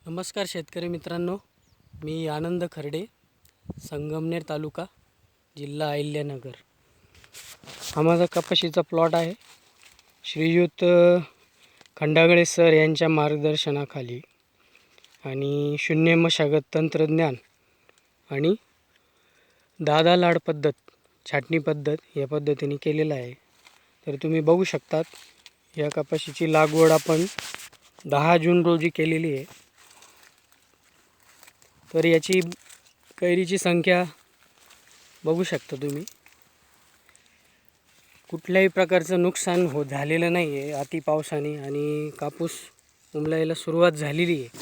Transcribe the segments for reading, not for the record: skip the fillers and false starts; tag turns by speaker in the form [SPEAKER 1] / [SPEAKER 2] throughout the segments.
[SPEAKER 1] नमस्कार शेतकरी मित्रांनो, मी आनंद खर्डे, संगमनेर तालुका, जिल्हा अहिल्यानगर. हा माझा कपाशीचा प्लॉट आहे. श्रीयुत खंडागळे सर यांच्या मार्गदर्शनाखाली आणि शून्य मशागत तंत्रज्ञान आणि दादा लाड पद्धत, छाटणी पद्धत या पद्धतीने केलेला आहे. तर तुम्ही बघू शकतात, या कपाशीची लागवड आपण 10 जून रोजी केलेली आहे. तर याची कैरीची संख्या बघू शकता तुम्ही. कुठल्याही प्रकारचं नुकसान झालेलं नाही आहे अति पावसाने, आणि कापूस उमलायला सुरुवात झालेली आहे.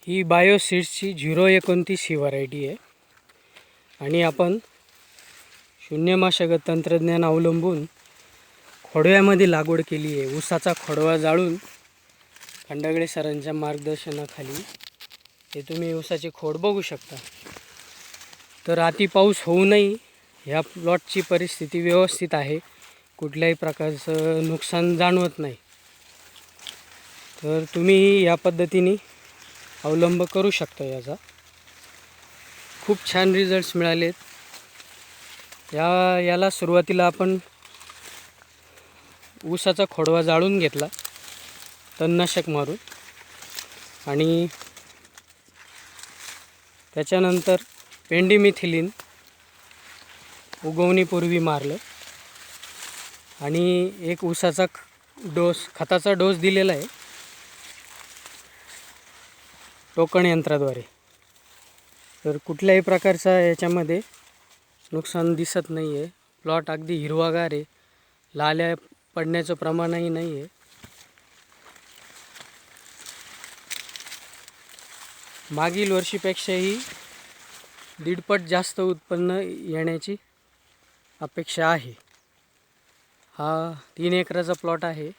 [SPEAKER 1] ही बायोसीड्सची 029 ही व्हरायटी आहे आणि आपण शून्य मशागत तंत्रज्ञान अवलंबून खोडव्यामध्ये लागवड केली आहे. ऊसाचा खोडवा जाळून खंडागळे सरांच्या मार्गदर्शनाखाली हे तुम्ही ऊसाचे खोड बघू शकता. तर अति पाऊस होऊ नये, ह्या प्लॉटची परिस्थिती व्यवस्थित आहे, कुठल्याही प्रकारचं नुकसान जाणवत नाही. तर तुम्ही या पद्धतीने अवलंब करू शकता. याचा खूप छान रिझल्ट्स मिळालेत. याला सुरुवातीला आपण ऊसाचा खोडवा जाळून घेतला तणनाशक मारून, आणि त्याच्यानंतर पेंडिमिथिलिन उगवणीपूर्वी मारलं, आणि एक ऊसाचा खताचा डोस दिलेला आहे टोकन यंत्राद्वारे. तर कुठल्याही प्रकारचा याच्यामध्ये नुकसान दिसत नाही आहे. प्लॉट अगदी हिरवागार आहे, लाल्या पडण्याचं प्रमाणही नाही आहे. मागील वर्षीपेक्षाही 1.5 पट जास्त उत्पन्न येण्याची अपेक्षा आहे. हा 3 एकराचा प्लॉट आहे.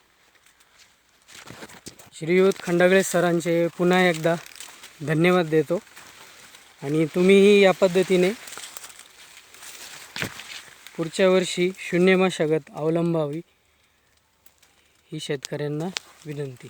[SPEAKER 1] श्रीयुत खंडागळे सरांचे पुन्हा एकदा धन्यवाद देतो, आणि तुम्हीही या पद्धतीने पुढच्या वर्षी शून्य मशागत अवलंबावी ही शेतकऱ्यांना विनंती.